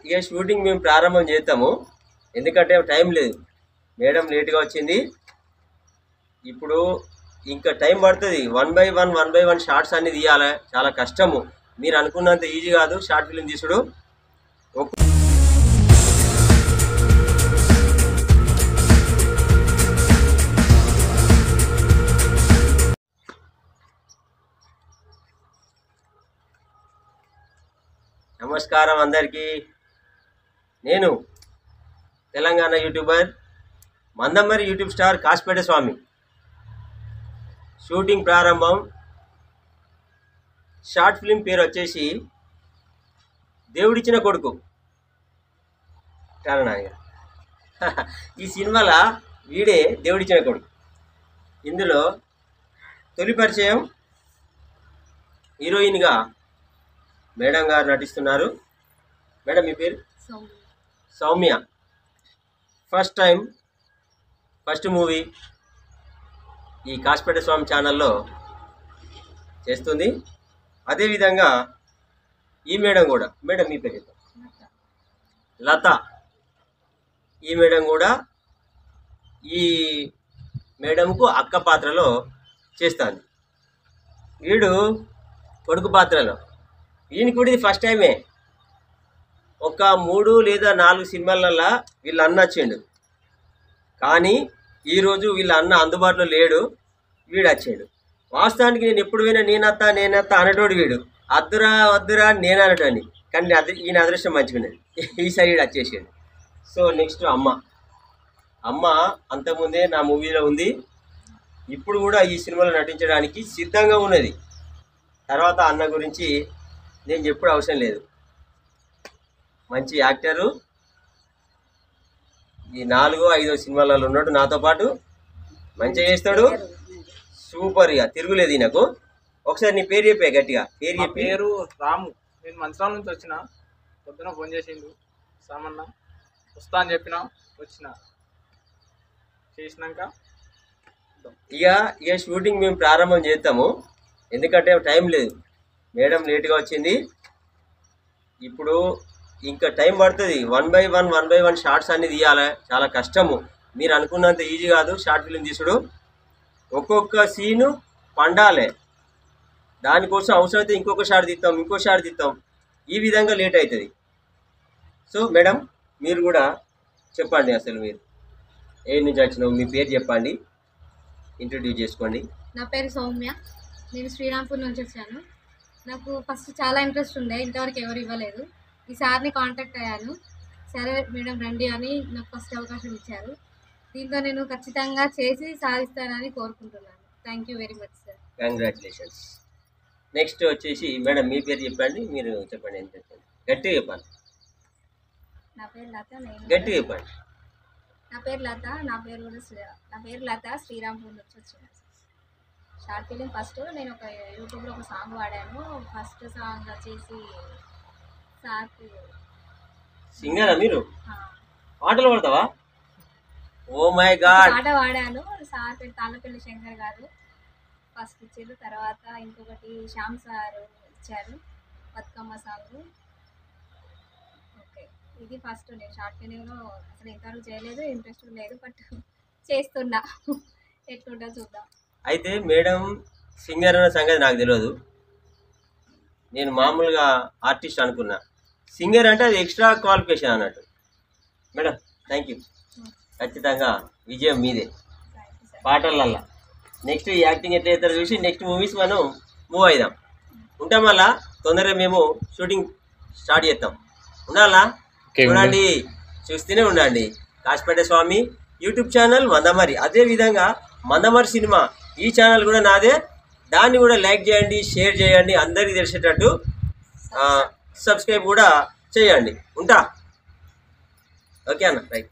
ఇక షూటింగ్ మేము ప్రారంభం చేస్తాము, ఎందుకంటే టైం లేదు. మేడం లేట్గా వచ్చింది. ఇప్పుడు ఇంకా టైం పడుతుంది. వన్ బై వన్ షార్ట్స్ అన్ని తీయాలి, చాలా కష్టము. మీరు అనుకున్నంత ఈజీ కాదు షార్ట్ ఫిల్మ్ తీసుడు. నమస్కారం అందరికీ. నేను Telangana YouTuber Mandamarri YouTube star Kasipeta Swamy. Shooting ప్రారంభం. షార్ట్ ఫిల్మ్ పేరు వచ్చేసి దేవుడిచ్చిన కొడుకు. ఈ సినిమాలో వీడే దేవుడిచ్చిన కొడుకు. ఇందులో తొలి పరిచయం హీరోయిన్గా మేడం గారు నటిస్తున్నారు. మేడం మీ పేరు? సౌమ్య. ఫస్ట్ మూవీ ఈ కాసిపేట స్వామి ఛానల్లో చేస్తుంది. అదేవిధంగా ఈ మేడం కూడా, మేడం మీ పేరు లత. ఈ మేడం కూడా ఈ మేడంకు అక్క పాత్రలో చేస్తుంది. వీడు కొడుకు పాత్రలో. ఈయనకి కూడా ఇది ఫస్ట్ టైమే. ఒక 3 లేదా 4 సినిమాలల్లో వీళ్ళ అన్న వచ్చిండు, కానీ ఈరోజు వీళ్ళ అన్న అందుబాటులో లేడు, వీడు వచ్చాడు. వాస్తవానికి నేను ఎప్పుడు పోయినా నేనత్తా అనేటోడు వీడు. వద్దురా నేను అనేటోని, కానీ ఈయన అదృష్టం మంచిగున్నది, ఈసారి వీడు వచ్చేసాడు. సో నెక్స్ట్ అమ్మ అంతకుముందే నా మూవీలో ఉంది, ఇప్పుడు కూడా ఈ సినిమాలో నటించడానికి సిద్ధంగా ఉన్నది. తర్వాత అన్న గురించి నేను చెప్పుడు అవసరం లేదు. మంచి యాక్టరు. ఈ 4-5 సినిమాలలో ఉన్నాడు నాతో పాటు. మంచిగా చేస్తాడు, సూపర్గా తిరుగులేదు ఈయనకు. ఒకసారి నీ పేరు చెప్పే గట్టిగా. పేరు రాము. నేను మంచిరాల నుంచి వచ్చిన. పొద్దున ఫోన్ చేసిండు సామన్న, వస్తా అని చెప్పిన, వచ్చిన. చేసినాక ఇక షూటింగ్ మేము ప్రారంభం చేస్తాము, ఎందుకంటే టైం లేదు. మేడం లేట్గా వచ్చింది. ఇప్పుడు ఇంకా టైం పడుతుంది. వన్ బై వన్ షార్ట్స్ అన్ని తీయాలి, చాలా కష్టము. మీరు అనుకున్నంత ఈజీ కాదు షార్ట్ ఫిల్మ్ తీసుడు. ఒక్కొక్క సీను పండాలి, దానికోసం అవసరమైతే ఇంకో షాట్ తీస్తాం. ఈ విధంగా లేట్ అవుతుంది. సో మేడం మీరు కూడా చెప్పండి, అసలు మీరు ఏ నుంచి వచ్చినావు, మీ పేరు చెప్పండి, ఇంట్రొడ్యూస్ చేసుకోండి. నా పేరు సౌమ్య. నేను శ్రీరాంపూర్ నుంచి వచ్చాను. నాకు ఫస్ట్ చాలా ఇంట్రెస్ట్ ఉండే, ఇంతవరకు ఎవరు ఇవ్వలేదు. ఈ సార్ని కాంటాక్ట్ అయ్యాను. సరే మేడం రండి అని నాకు ఫస్ట్ అవకాశం ఇచ్చారు. దీంతో నేను ఖచ్చితంగా చేసి సాధిస్తానని కోరుకుంటున్నాను. Thank you very much sir. Congratulations. Next వచ్చేసి మేడం మీ పేరు చెప్పండి, మీరు చెప్పండి. ఏం చెప్పండి, గట్టిగా చెప్పండి. నా పేరు లత. గట్టిగా చెప్పండి. నా పేరు లత. శ్రీరాంపూర్ నుంచి వచ్చాను. షార్ట్ ఫిలిం ఫస్ట్ నేను ఒక యూట్యూబ్లో ఒక సాంగ్ వాడాను. ఫస్ట్ సాంగ్ వచ్చేసి సార్కి. సింగరా మీరు? పాటలు పాడతావా? Oh my God. పాట వాడాను. సార్ పేరు తాళ్ళపల్లి శంకర్ గారు ఫస్ట్ ఇచ్చారు. తర్వాత ఇంకొకటి శ్యామ్ సార్ ఇచ్చారు, బతుకమ్మ సాంగ్. ఓకే, ఇది ఫస్ట్. నేను షార్ట్ ఫిలింలో అసలు ఇంతవరకు చేయలేదు, ఇంట్రెస్ట్ లేదు, బట్ చేస్తున్నా. ఎట్లుంటో చూద్దాం. అయితే మేడం సింగర్ అన్న సంగతి నాకు తెలియదు. నేను మామూలుగా ఆర్టిస్ట్ అనుకున్నా. సింగర్ అంటే అది ఎక్స్ట్రా క్వాలిఫికేషన్ అన్నట్టు. Madam thank you. ఖచ్చితంగా విజయం మీదే పాటలల్లా. నెక్స్ట్ ఈ యాక్టింగ్ ఎట్లా అవుతారో చూసి నెక్స్ట్ మూవీస్ మనం మూవ్ అవుదాం. ఉంటాం. మళ్ళా తొందరగా మేము షూటింగ్ స్టార్ట్ చేస్తాం. ఉండాలా? చూడండి, చూస్తూనే ఉండండి. కాసిపేట స్వామి యూట్యూబ్ ఛానల్ మందమరి. అదేవిధంగా మందమరి సినిమా ఈ ఛానల్ కూడా నాదే. దాన్ని కూడా లైక్ చేయండి, షేర్ చేయండి, అందరికీ తెలిసేటట్టు సబ్స్క్రైబ్ కూడా చేయండి. ఉంటా. ఓకే అన్న, రైట్.